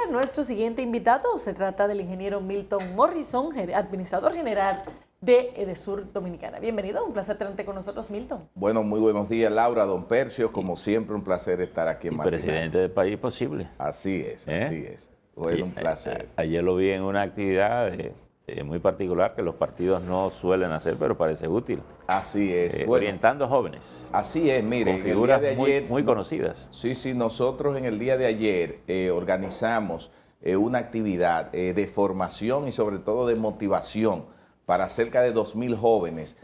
Nuestro siguiente invitado se trata del ingeniero Milton Morrison, administrador general de Edesur Dominicana. Bienvenido, un placer tenerte con nosotros, Milton. Bueno, muy buenos días, Laura, don Percio. Como siempre, un placer estar aquí en Matinal. Presidente del País Posible. Así es, así es. Bueno, un placer. Ayer lo vi en una actividad muy particular que los partidos no suelen hacer, pero parece útil. Así es. Bueno, orientando a jóvenes. Así es, mire. Con figuras muy conocidas. Sí, nosotros en el día de ayer organizamos una actividad de formación y sobre todo de motivación para cerca de 2.000 jóvenes,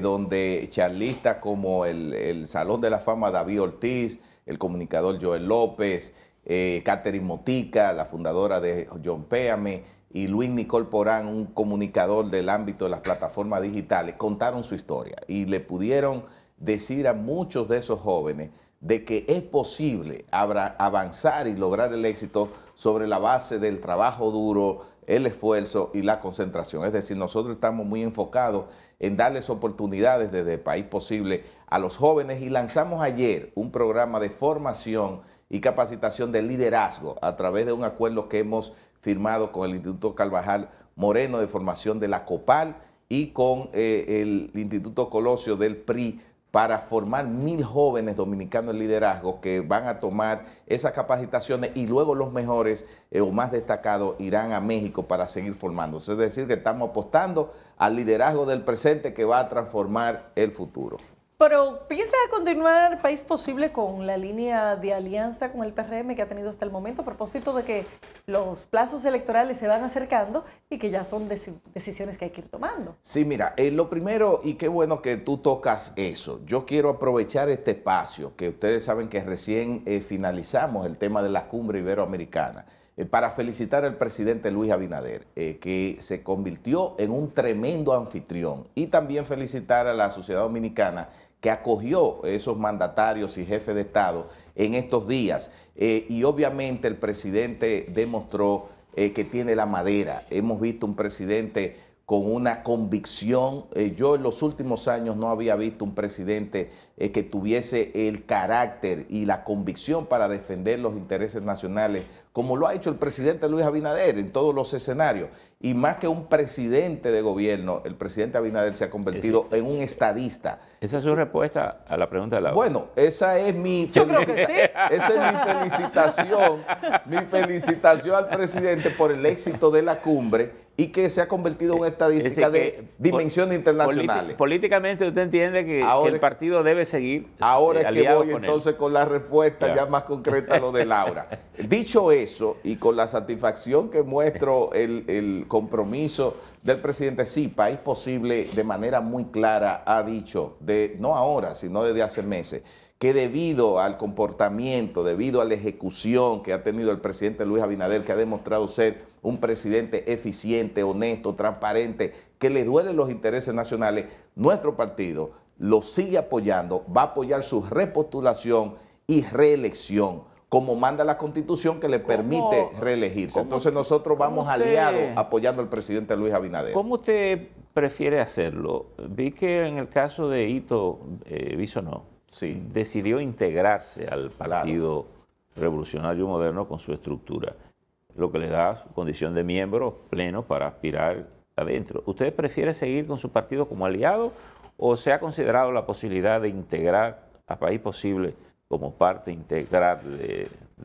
donde charlistas como el Salón de la Fama David Ortiz, el comunicador Joel López, Catherine Motica, la fundadora de John Péame, y Luis Nicole Porán, un comunicador del ámbito de las plataformas digitales, contaron su historia y le pudieron decir a muchos de esos jóvenes de que es posible avanzar y lograr el éxito sobre la base del trabajo duro, el esfuerzo y la concentración. Es decir, nosotros estamos muy enfocados en darles oportunidades desde el País Posible a los jóvenes y lanzamos ayer un programa de formación y capacitación de liderazgo a través de un acuerdo que hemos firmado con el Instituto Carvajal Moreno de formación de la COPAL y con el Instituto Colosio del PRI para formar 1.000 jóvenes dominicanos en liderazgo que van a tomar esas capacitaciones y luego los mejores o más destacados irán a México para seguir formándose. Es decir, que estamos apostando al liderazgo del presente que va a transformar el futuro. Pero ¿piensa continuar País Posible con la línea de alianza con el PRM que ha tenido hasta el momento a propósito de que los plazos electorales se van acercando y que ya son decisiones que hay que ir tomando? Sí, mira, lo primero, y qué bueno que tú tocas eso, yo quiero aprovechar este espacio, que ustedes saben que recién finalizamos el tema de la cumbre iberoamericana, para felicitar al presidente Luis Abinader, que se convirtió en un tremendo anfitrión, y también felicitar a la sociedad dominicana que acogió esos mandatarios y jefes de Estado en estos días. Y obviamente el presidente demostró que tiene la madera. Hemos visto un presidente con una convicción. Yo en los últimos años no había visto un presidente que tuviese el carácter y la convicción para defender los intereses nacionales, como lo ha hecho el presidente Luis Abinader en todos los escenarios. Y más que un presidente de gobierno, el presidente Abinader se ha convertido en un estadista. ¿Esa es su respuesta a la pregunta de la Bueno, esa es mi Yo creo que sí. Esa es mi felicitación al presidente por el éxito de la cumbre y que se ha convertido en una estadística de dimensiones internacionales. Políticamente usted entiende que el partido debe seguir ahora es que voy entonces con la respuesta ya más concreta a lo de Laura. Dicho eso, y con la satisfacción que muestro el compromiso del presidente, sí, País Posible de manera muy clara ha dicho, no ahora, sino desde hace meses, que debido al comportamiento, debido a la ejecución que ha tenido el presidente Luis Abinader, que ha demostrado ser un presidente eficiente, honesto, transparente, que le duelen los intereses nacionales, nuestro partido lo sigue apoyando, va a apoyar su repostulación y reelección, como manda la Constitución que le permite reelegirse. Entonces nosotros vamos aliados apoyando al presidente Luis Abinader. ¿Cómo usted prefiere hacerlo? Vi que en el caso de Hito Bisonó, sí, decidió integrarse al Partido Revolucionario Moderno con su estructura, lo que le da su condición de miembro pleno para aspirar adentro. ¿Usted prefiere seguir con su partido como aliado o se ha considerado la posibilidad de integrar a País Posible como parte integral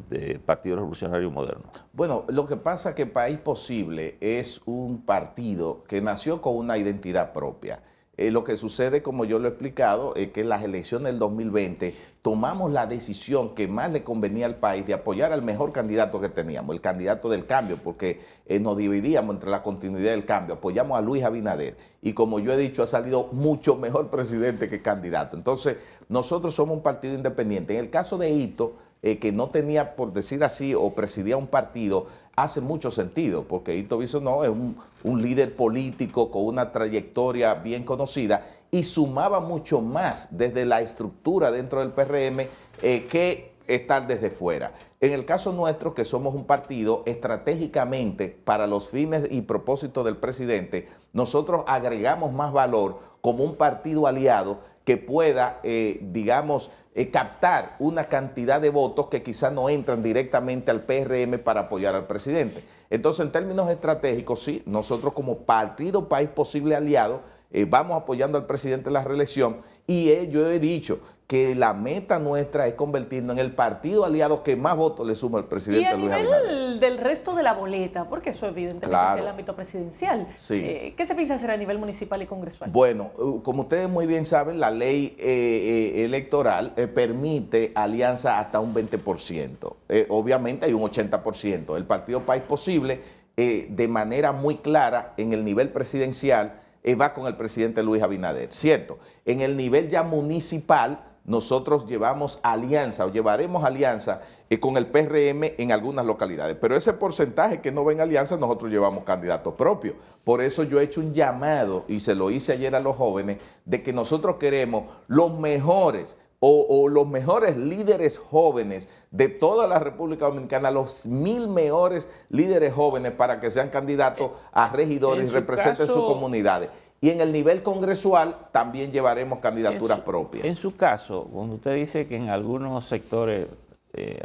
del Partido Revolucionario Moderno? Bueno, lo que pasa es que País Posible es un partido que nació con una identidad propia. Lo que sucede, como yo lo he explicado, es que en las elecciones del 2020 tomamos la decisión que más le convenía al país de apoyar al mejor candidato que teníamos, el candidato del cambio, porque nos dividíamos entre la continuidad del cambio. Apoyamos a Luis Abinader y, como yo he dicho, ha salido mucho mejor presidente que candidato. Entonces, nosotros somos un partido independiente. En el caso de Hito, que no tenía, por decir así, o presidía un partido, hace mucho sentido, porque Hito Bisonó es un líder político con una trayectoria bien conocida y sumaba mucho más desde la estructura dentro del PRM que estar desde fuera. En el caso nuestro, que somos un partido estratégicamente para los fines y propósitos del presidente, nosotros agregamos más valor como un partido aliado que pueda, digamos, captar una cantidad de votos que quizás no entran directamente al PRM para apoyar al presidente. Entonces, en términos estratégicos, sí, nosotros como Partido País Posible Aliado vamos apoyando al presidente en la reelección y yo he dicho que la meta nuestra es convertirnos en el partido aliado que más votos le suma al presidente Luis Abinader. Y a nivel del resto de la boleta, porque eso evidentemente es el ámbito presidencial, sí. ¿Qué se piensa hacer a nivel municipal y congresual? Bueno, como ustedes muy bien saben, la ley electoral permite alianza hasta un 20%. Obviamente hay un 80%. El Partido País Posible, de manera muy clara, en el nivel presidencial, va con el presidente Luis Abinader, ¿cierto? En el nivel ya municipal, nosotros llevamos alianza o llevaremos alianza con el PRM en algunas localidades, pero ese porcentaje que no va en alianza, nosotros llevamos candidatos propios. Por eso yo he hecho un llamado, y se lo hice ayer a los jóvenes, de que nosotros queremos los mejores o los mejores líderes jóvenes de toda la República Dominicana, los 1000 mejores líderes jóvenes para que sean candidatos a regidores y representen sus comunidades. Y en el nivel congresual también llevaremos candidaturas propias. En su caso, cuando usted dice que en algunos sectores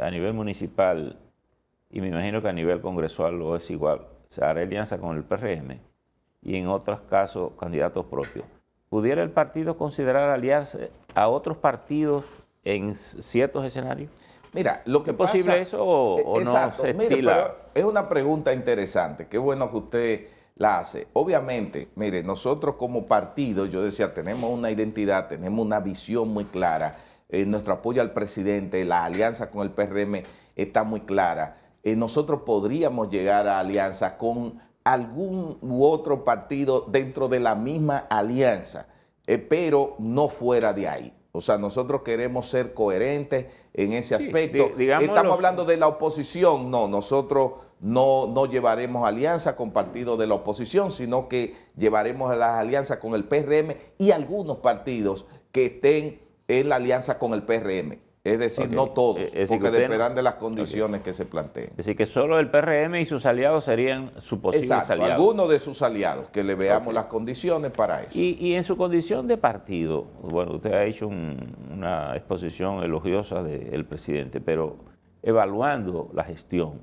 a nivel municipal, y me imagino que a nivel congresual lo es igual, se hará alianza con el PRM, y en otros casos candidatos propios, ¿pudiera el partido considerar aliarse a otros partidos en ciertos escenarios? Mira, lo que pasa... ¿Es posible eso o no se estila? Mire, pero es una pregunta interesante, qué bueno que usted la hace. Obviamente, mire, nosotros como partido, yo decía, tenemos una identidad, tenemos una visión muy clara, nuestro apoyo al presidente, la alianza con el PRM está muy clara. Nosotros podríamos llegar a alianza con algún u otro partido dentro de la misma alianza, pero no fuera de ahí. O sea, nosotros queremos ser coherentes en ese aspecto. Estamos hablando de la oposición, no, nosotros no llevaremos alianza con partidos de la oposición, sino que llevaremos las alianzas con el PRM y algunos partidos que estén en la alianza con el PRM. Es decir, no todos, porque dependerán de las condiciones que se planteen. Es decir, que solo el PRM y sus aliados serían su posible aliado. Algunos de sus aliados, que le veamos las condiciones para eso. Y en su condición de partido, bueno, usted ha hecho una exposición elogiosa del presidente, pero evaluando la gestión,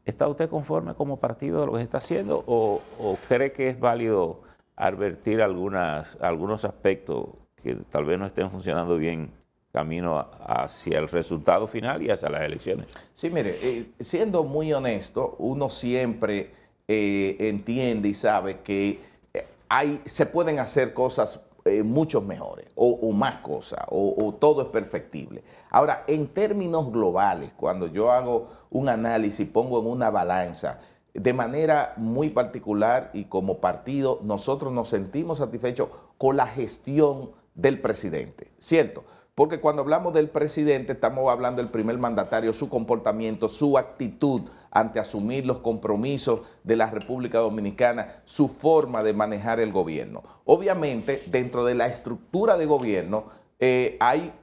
¿está usted conforme como partido de lo que se está haciendo o cree que es válido advertir algunos aspectos que tal vez no estén funcionando bien camino hacia el resultado final y hacia las elecciones? Sí, mire, siendo muy honesto, uno siempre entiende y sabe que se pueden hacer cosas mucho mejores o más cosas o todo es perfectible. Ahora, en términos globales, cuando yo hago un análisis, pongo en una balanza, de manera muy particular y como partido, nosotros nos sentimos satisfechos con la gestión del presidente, ¿cierto? Porque cuando hablamos del presidente estamos hablando del primer mandatario, su comportamiento, su actitud ante asumir los compromisos de la República Dominicana, su forma de manejar el gobierno. Obviamente, dentro de la estructura de gobierno hay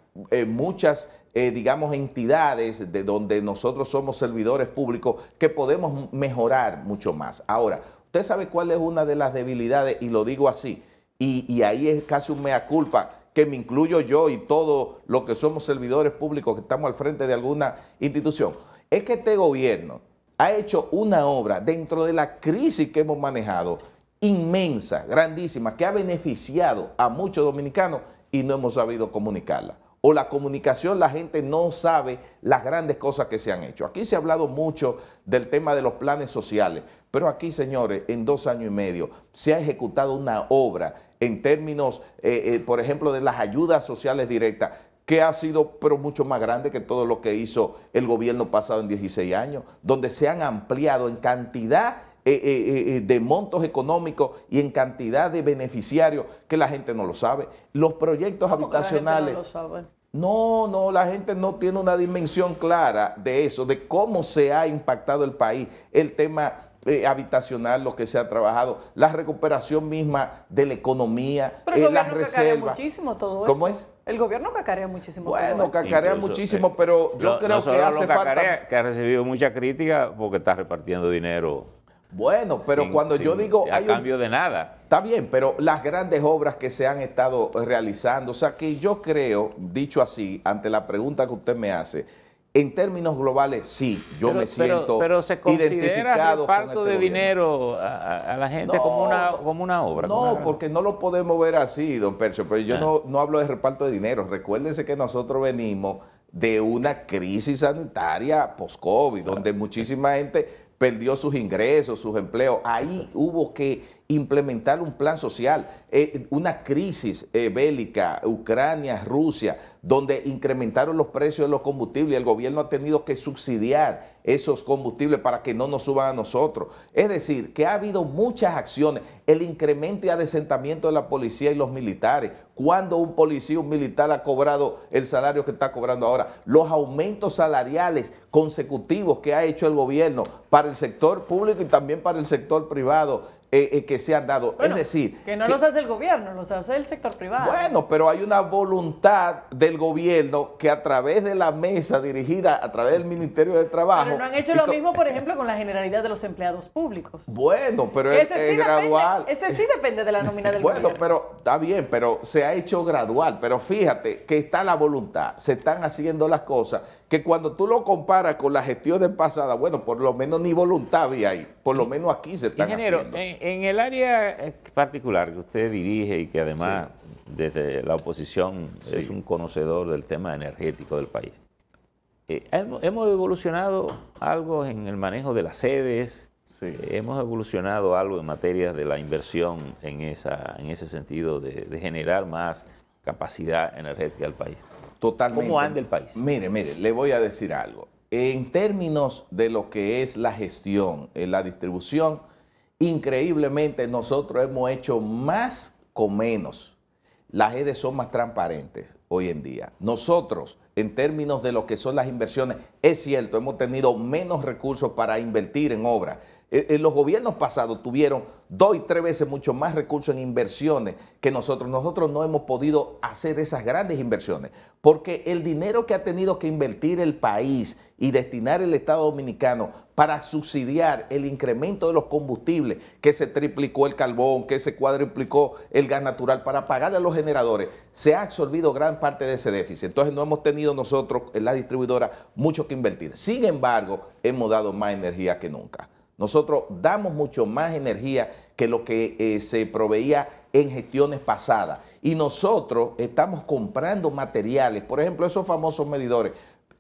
muchas, digamos, entidades de donde nosotros somos servidores públicos que podemos mejorar mucho más. Ahora, usted sabe cuál es una de las debilidades, y lo digo así, y ahí es casi un mea culpa, que me incluyo yo y todos los que somos servidores públicos que estamos al frente de alguna institución, es que este gobierno ha hecho una obra dentro de la crisis que hemos manejado, inmensa, grandísima, que ha beneficiado a muchos dominicanos y no hemos sabido comunicarla. O la comunicación, la gente no sabe las grandes cosas que se han hecho. Aquí se ha hablado mucho del tema de los planes sociales, pero aquí, señores, en 2 años y medio se ha ejecutado una obra en términos, por ejemplo, de las ayudas sociales directas, que ha sido pero mucho más grande que todo lo que hizo el gobierno pasado en 16 años, donde se han ampliado en cantidad de montos económicos y en cantidad de beneficiarios que la gente no lo sabe. Los proyectos habitacionales... La gente no lo sabe. No, la gente no tiene una dimensión clara de eso, de cómo se ha impactado el país, el tema habitacional, lo que se ha trabajado, la recuperación misma de la economía, las reservas. Muchísimo todo eso. ¿Cómo es? El gobierno cacarea muchísimo. Bueno, cacarea muchísimo, pero yo creo que hace falta... Que ha recibido mucha crítica porque está repartiendo dinero Bueno, pero cuando yo digo... A cambio de nada. Está bien, pero las grandes obras que se han estado realizando, o sea que yo creo, dicho así, ante la pregunta que usted me hace, en términos globales, sí, yo me siento pero se considera identificado reparto con de este dinero a la gente como una obra. No, porque no lo podemos ver así, don Percio, pero yo no hablo de reparto de dinero. Recuérdense que nosotros venimos de una crisis sanitaria post-COVID, donde muchísima gente perdió sus ingresos, sus empleos. Ahí hubo que implementar un plan social, una crisis bélica, Ucrania, Rusia, donde incrementaron los precios de los combustibles y el gobierno ha tenido que subsidiar esos combustibles para que no nos suban a nosotros. Es decir, que ha habido muchas acciones, el incremento y adesentamiento de la policía y los militares, cuando un policía, un militar ha cobrado el salario que está cobrando ahora, los aumentos salariales consecutivos que ha hecho el gobierno para el sector público y también para el sector privado, que se han dado. Bueno, es decir... que no los hace el gobierno, los hace el sector privado. Bueno, pero hay una voluntad del gobierno que a través de la mesa dirigida, a través del Ministerio de Trabajo... Pero no han hecho lo mismo, por ejemplo, con la generalidad de los empleados públicos. Bueno, pero es gradual. Ese sí depende de la nómina del gobierno. Bueno, pero está bien, pero se ha hecho gradual. Pero fíjate que está la voluntad, se están haciendo las cosas, que cuando tú lo comparas con las gestiones pasadas, bueno, por lo menos ni voluntad había ahí. Por lo menos aquí se están haciendo. En el área particular que usted dirige y que además desde la oposición es un conocedor del tema energético del país, hemos evolucionado algo en el manejo de las sedes, hemos evolucionado algo en materia de la inversión en ese sentido de generar más capacidad energética al país. Totalmente. ¿Cómo anda el país? Mire, le voy a decir algo. En términos de lo que es la gestión, la distribución, increíblemente nosotros hemos hecho más con menos. Las redes son más transparentes hoy en día. Nosotros, en términos de lo que son las inversiones, es cierto, hemos tenido menos recursos para invertir en obras. Los gobiernos pasados tuvieron 2 y 3 veces mucho más recursos en inversiones que nosotros. Nosotros no hemos podido hacer esas grandes inversiones porque el dinero que ha tenido que invertir el país y destinar el Estado Dominicano para subsidiar el incremento de los combustibles, que se triplicó el carbón, que se cuadruplicó el gas natural para pagarle a los generadores, se ha absorbido gran parte de ese déficit. Entonces no hemos tenido nosotros en la distribuidora mucho que invertir. Sin embargo, hemos dado más energía que nunca. Nosotros damos mucho más energía que lo que se proveía en gestiones pasadas. Y nosotros estamos comprando materiales, por ejemplo, esos famosos medidores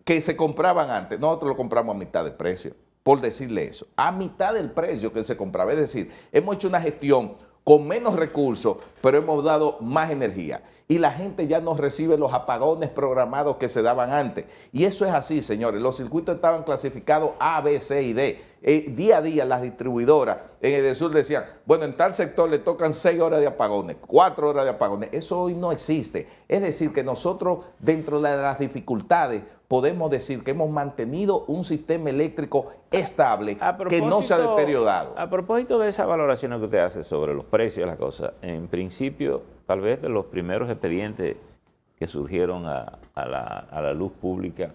que se compraban antes, nosotros lo compramos a mitad de precio, por decirle eso, a mitad del precio que se compraba. Es decir, hemos hecho una gestión con menos recursos, pero hemos dado más energía. Y la gente ya no recibe los apagones programados que se daban antes. Y eso es así, señores. Los circuitos estaban clasificados A, B, C y D. Día a día las distribuidoras en Edesur decían, bueno, en tal sector le tocan 6 horas de apagones, 4 horas de apagones. Eso hoy no existe. Es decir, que nosotros, dentro de las dificultades, podemos decir que hemos mantenido un sistema eléctrico estable que no se ha deteriorado. A propósito de esa valoración que usted hace sobre los precios de las cosas, en principio, tal vez de los primeros expedientes que surgieron a la luz pública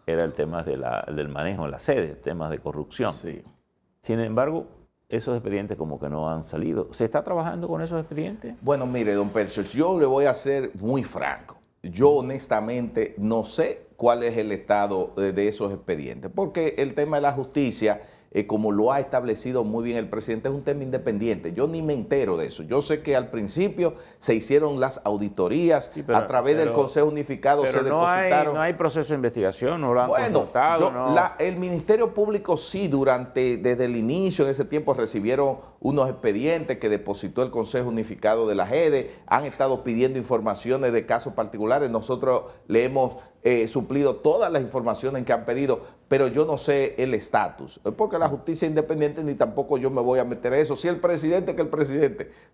era el tema del manejo en la sede, temas de corrupción. Sí. Sin embargo, esos expedientes como que no han salido. ¿Se está trabajando con esos expedientes? Bueno, mire, don Percio, yo le voy a ser muy franco. Yo honestamente no sé cuál es el estado de esos expedientes, porque el tema de la justicia, como lo ha establecido muy bien el presidente, es un tema independiente. Yo ni me entero de eso. Yo sé que al principio se hicieron las auditorías, a través del Consejo Unificado se depositaron. No hay proceso de investigación, no lo han consultado. El Ministerio Público sí, desde el inicio, en ese tiempo, recibieron unos expedientes que depositó el Consejo Unificado de la JEDE, han estado pidiendo informaciones de casos particulares. Nosotros le hemos suplido todas las informaciones que han pedido, pero yo no sé el estatus, porque la justicia independiente ni tampoco yo me voy a meter a eso. Si el presidente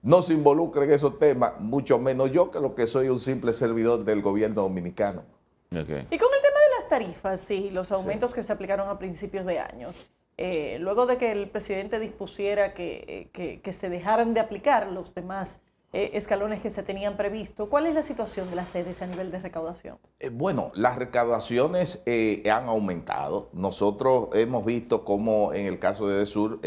no se involucra en esos temas, mucho menos yo, que lo que soy un simple servidor del gobierno dominicano. Okay. Y con el tema de las tarifas, sí, los aumentos que se aplicaron a principios de año, luego de que el presidente dispusiera que se dejaran de aplicar los demás escalones que se tenían previsto. ¿Cuál es la situación de las sedes a nivel de recaudación? Bueno, las recaudaciones han aumentado. Nosotros hemos visto cómo en el caso de EDESUR,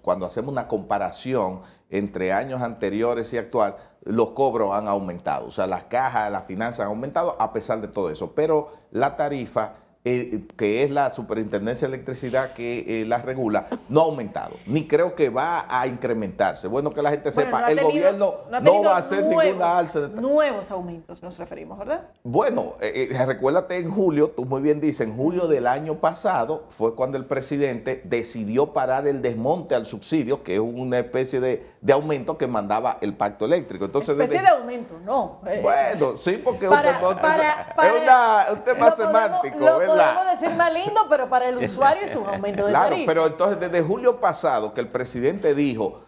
cuando hacemos una comparación entre años anteriores y actual, los cobros han aumentado. O sea, las cajas, las finanzas han aumentado a pesar de todo eso. Pero la tarifa, que es la Superintendencia de Electricidad que la regula, no ha aumentado, ni creo que va a incrementarse. Bueno, que la gente sepa, el gobierno no va a hacer ninguna alza. Nuevos aumentos nos referimos, ¿verdad? Bueno, recuérdate en julio, tú muy bien dices, en julio del año pasado fue cuando el presidente decidió parar el desmonte al subsidio, que es una especie de aumento que mandaba el pacto eléctrico. Entonces, especie de aumento, no. Bueno, sí, porque es un tema semántico, ¿verdad? Podemos decir más lindo, pero para el usuario es un aumento de tarifa. Claro, pero entonces desde julio pasado que el presidente dijo,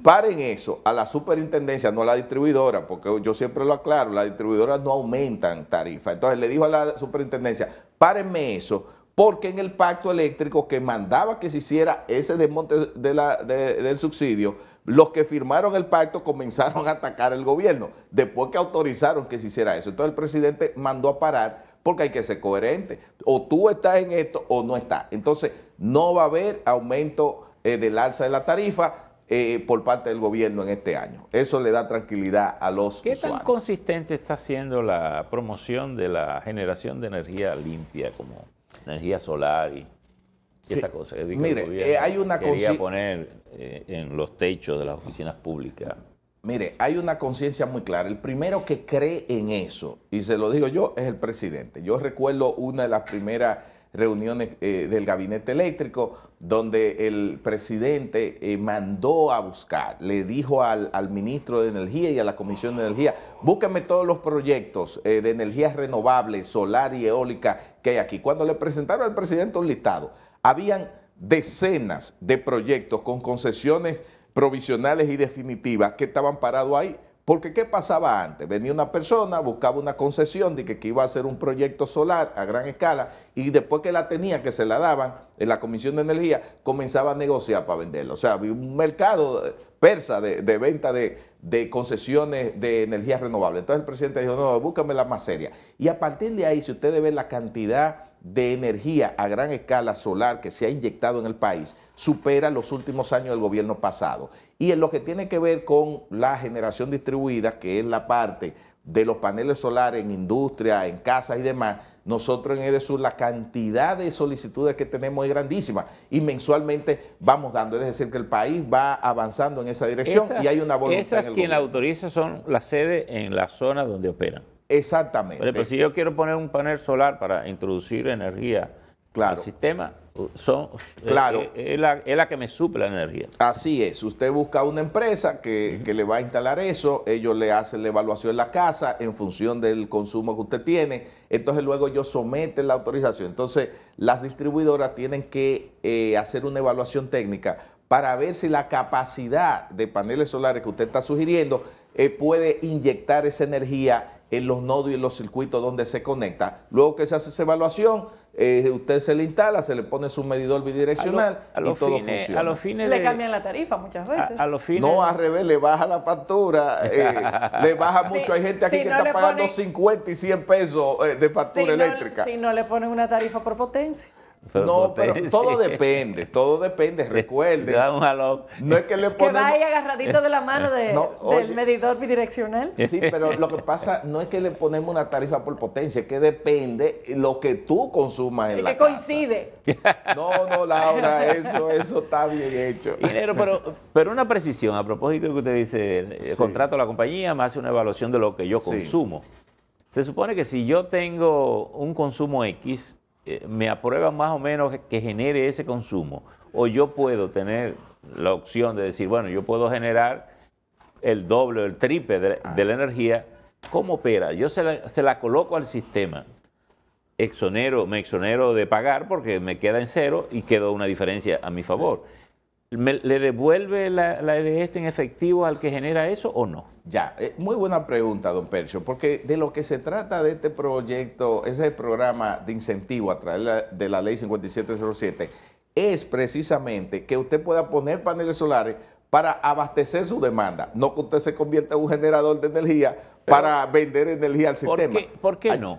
paren eso a la superintendencia, no a la distribuidora, porque yo siempre lo aclaro, las distribuidoras no aumentan tarifa. Entonces le dijo a la superintendencia, párenme eso, porque en el pacto eléctrico que mandaba que se hiciera ese desmonte del subsidio, los que firmaron el pacto comenzaron a atacar el gobierno, después que autorizaron que se hiciera eso. Entonces el presidente mandó a parar, porque hay que ser coherente. O tú estás en esto o no estás. Entonces, no va a haber aumento del alza de la tarifa por parte del gobierno en este año. Eso le da tranquilidad a los usuarios. ¿Qué tan consistente está siendo la promoción de la generación de energía limpia, como energía solar y esta cosa? Que mire, hay una quería poner en los techos de las oficinas públicas. Mire, hay una conciencia muy clara. El primero que cree en eso, y se lo digo yo, es el presidente. Yo recuerdo una de las primeras reuniones del gabinete eléctrico donde el presidente mandó a buscar, le dijo al ministro de Energía y a la Comisión de Energía, búsquenme todos los proyectos de energías renovables, solar y eólica que hay aquí. Cuando le presentaron al presidente un listado, habían decenas de proyectos con concesiones provisionales y definitivas que estaban parados ahí. Porque ¿qué pasaba antes? Venía una persona, buscaba una concesión de que iba a hacer un proyecto solar a gran escala y después que la tenía, que se la daban en la Comisión de Energía, comenzaba a negociar para venderla. O sea, había un mercado persa de venta de concesiones de energías renovables. Entonces el presidente dijo, no, búscame la más seria. Y a partir de ahí, si ustedes ven la cantidad de energía a gran escala solar que se ha inyectado en el país, supera los últimos años del gobierno pasado. Y en lo que tiene que ver con la generación distribuida, que es la parte de los paneles solares en industria, en casas y demás, nosotros en EDESUR la cantidad de solicitudes que tenemos es grandísima y mensualmente vamos dando, es decir, que el país va avanzando en esa dirección y hay una voluntad esas en el quien la gobierno. Autoriza son las sedes en la zona donde operan. Exactamente. Por ejemplo, si yo quiero poner un panel solar para introducir energía al sistema, es la que me suple la energía. Así es, usted busca una empresa que le va a instalar eso, ellos le hacen la evaluación en la casa en función del consumo que usted tiene, entonces luego ellos someten la autorización. Entonces las distribuidoras tienen que hacer una evaluación técnica para ver si la capacidad de paneles solares que usted está sugiriendo puede inyectar esa energía en los nodos y en los circuitos donde se conecta. Luego que se hace esa evaluación, usted se le instala, se le pone su medidor bidireccional y todo funciona. A los fines le cambian la tarifa muchas veces. No, al revés, le baja la factura, le baja mucho. Hay gente aquí que está pagando 50 y 100 pesos de factura eléctrica. Si no le ponen una tarifa por potencia. Pero todo depende, recuerde. No es que le ponen... Que vaya agarradito de la mano del medidor bidireccional. Sí, pero lo que pasa no es que le ponemos una tarifa por potencia, es que depende lo que tú consumas en la casa. Que coincide. No, Laura, eso está bien hecho. Pero una precisión, a propósito de que usted dice, contrato a la compañía, me hace una evaluación de lo que yo consumo. Se supone que si yo tengo un consumo X, me aprueban más o menos que genere ese consumo, o yo puedo tener la opción de decir, bueno, yo puedo generar el doble o el triple de la energía. ¿Cómo opera? Yo se la coloco al sistema, me exonero de pagar porque me queda en cero y quedó una diferencia a mi favor. ¿Le devuelve la EDEST en efectivo al que genera eso o no? Ya, muy buena pregunta, don Percio, porque de lo que se trata de este proyecto, ese programa de incentivo a través de la ley 5707, es precisamente que usted pueda poner paneles solares para abastecer su demanda. No que usted se convierta en un generador de energía para vender energía al sistema. ¿Por qué no?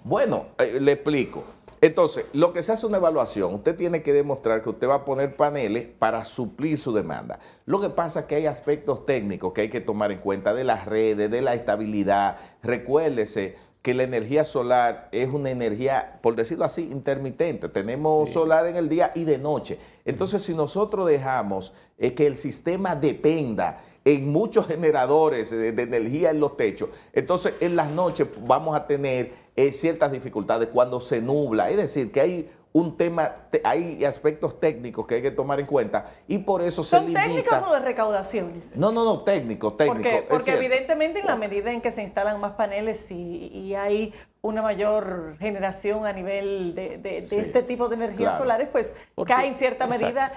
Bueno, le explico. Entonces, lo que se hace una evaluación, usted tiene que demostrar que usted va a poner paneles para suplir su demanda. Lo que pasa es que hay aspectos técnicos que hay que tomar en cuenta de las redes, de la estabilidad. Recuérdese que la energía solar es una energía, por decirlo así, intermitente. Tenemos solar en el día y de noche. Entonces, si nosotros dejamos que el sistema dependa en muchos generadores de energía en los techos, entonces en las noches vamos a tener ciertas dificultades cuando se nubla. Es decir, que hay un tema, hay aspectos técnicos que hay que tomar en cuenta y por eso se limita. ¿Son técnicos o de recaudaciones? No, técnicos. Porque evidentemente en la medida en que se instalan más paneles y hay una mayor generación a nivel de este tipo de energías solares, pues cae en cierta medida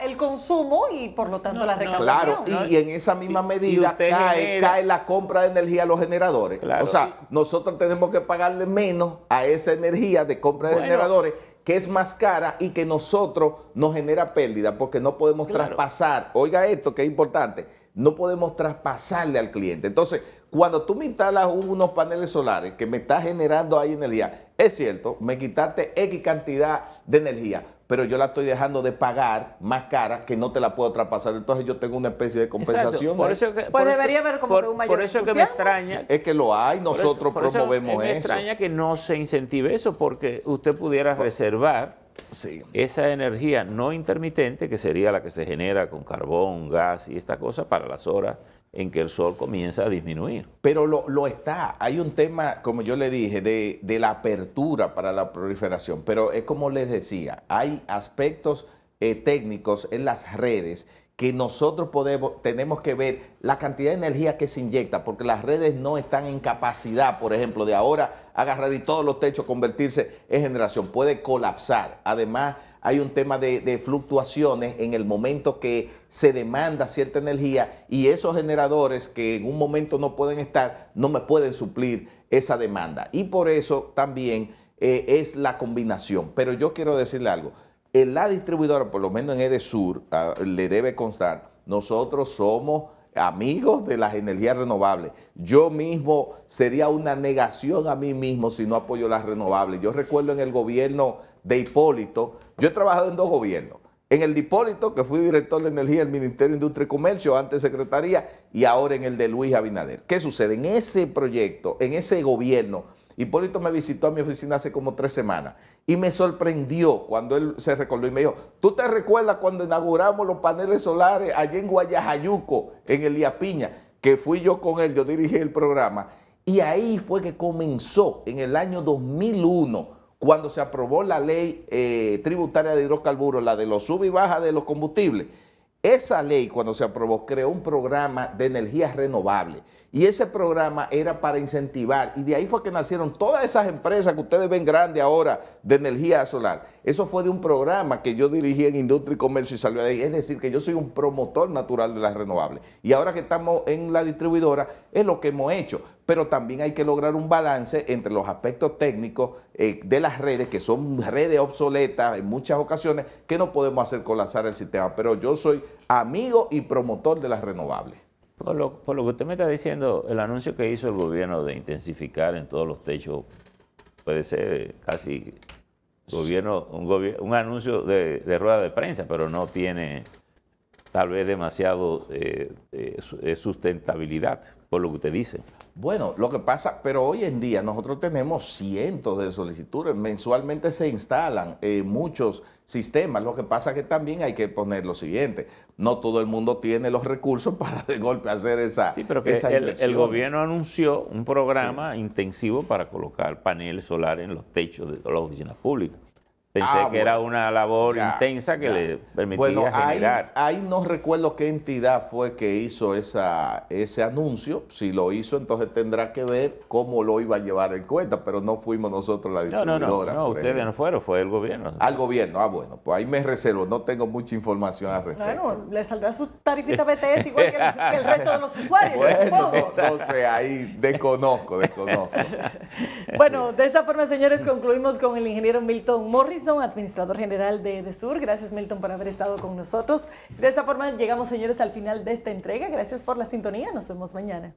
el consumo y por lo tanto la recaudación. Claro, y en esa misma medida cae la compra de energía a los generadores. Claro. O sea, nosotros tenemos que pagarle menos a esa energía de compra de generadores, que es más cara y que nosotros nos genera pérdida porque no podemos traspasar. Oiga esto que es importante, no podemos traspasarle al cliente. Entonces, cuando tú me instalas unos paneles solares que me está generando ahí energía, es cierto, me quitaste X cantidad de energía, pero yo la estoy dejando de pagar más cara que no te la puedo traspasar. Entonces yo tengo una especie de compensación. Por eso debería haber como que un mayor entusiasmo. Por eso que me extraña. Es que lo hay, nosotros promovemos eso. Me extraña que no se incentive eso porque usted pudiera reservar esa energía no intermitente, que sería la que se genera con carbón, gas y esta cosa, para las horas en que el sol comienza a disminuir. Pero lo está. Hay un tema, como yo le dije, de la apertura para la proliferación. Pero es como les decía, hay aspectos técnicos en las redes que nosotros tenemos que ver la cantidad de energía que se inyecta, porque las redes no están en capacidad, por ejemplo, de ahora agarrar y todos los techos convertirse en generación. Puede colapsar. Además, hay un tema de fluctuaciones en el momento que se demanda cierta energía y esos generadores que en un momento no pueden estar, no me pueden suplir esa demanda. Y por eso también es la combinación. Pero yo quiero decirle algo. En la distribuidora, por lo menos en Edesur, le debe constar, nosotros somos amigos de las energías renovables. Yo mismo sería una negación a mí mismo si no apoyo las renovables. Yo recuerdo en el gobierno de Hipólito, yo he trabajado en 2 gobiernos. En el de Hipólito, que fui director de energía del Ministerio de Industria y Comercio, antes secretaría, y ahora en el de Luis Abinader. ¿Qué sucede? En ese proyecto, en ese gobierno, Hipólito me visitó a mi oficina hace como 3 semanas y me sorprendió cuando él se recordó y me dijo, ¿tú te recuerdas cuando inauguramos los paneles solares allá en Guayajayuco, en Elías Piña? Que fui yo con él, yo dirigí el programa. Y ahí fue que comenzó, en el año 2001, cuando se aprobó la ley tributaria de hidrocarburos, la de los sub y baja de los combustibles. Esa ley, cuando se aprobó, creó un programa de energías renovables. Y ese programa era para incentivar, y de ahí fue que nacieron todas esas empresas que ustedes ven grandes ahora de energía solar. Eso fue de un programa que yo dirigí en Industria y Comercio y salió de ahí. Es decir, que yo soy un promotor natural de las renovables. Y ahora que estamos en la distribuidora, es lo que hemos hecho. Pero también hay que lograr un balance entre los aspectos técnicos de las redes, que son redes obsoletas en muchas ocasiones, que no podemos hacer colapsar el sistema. Pero yo soy amigo y promotor de las renovables. Por lo que usted me está diciendo, el anuncio que hizo el gobierno de intensificar en todos los techos puede ser casi un anuncio de rueda de prensa, pero no tiene tal vez demasiado sustentabilidad, por lo que usted dice. Bueno, lo que pasa, pero hoy en día nosotros tenemos cientos de solicitudes, mensualmente se instalan muchos sistemas. Lo que pasa es que también hay que poner lo siguiente, no todo el mundo tiene los recursos para de golpe hacer esa Sí, pero que el gobierno anunció un programa intensivo para colocar paneles solares en los techos de todas las oficinas públicas. Pensé que era una labor intensa que le permitía generar. Ahí no recuerdo qué entidad fue que hizo ese anuncio. Si lo hizo, entonces tendrá que ver cómo lo iba a llevar en cuenta, pero no fuimos nosotros la distribuidora. No, ustedes no fueron, fue el gobierno. Al gobierno, bueno, pues ahí me reservo, no tengo mucha información al respecto. Bueno, le saldrá su tarifita BTS igual que el resto de los usuarios, bueno, supongo. No sé, ahí desconozco. Bueno, de esta forma, señores, concluimos con el ingeniero Milton Morris. Morrison, administrador general de EDESUR. Gracias, Milton, por haber estado con nosotros. De esta forma llegamos, señores, al final de esta entrega. Gracias por la sintonía. Nos vemos mañana.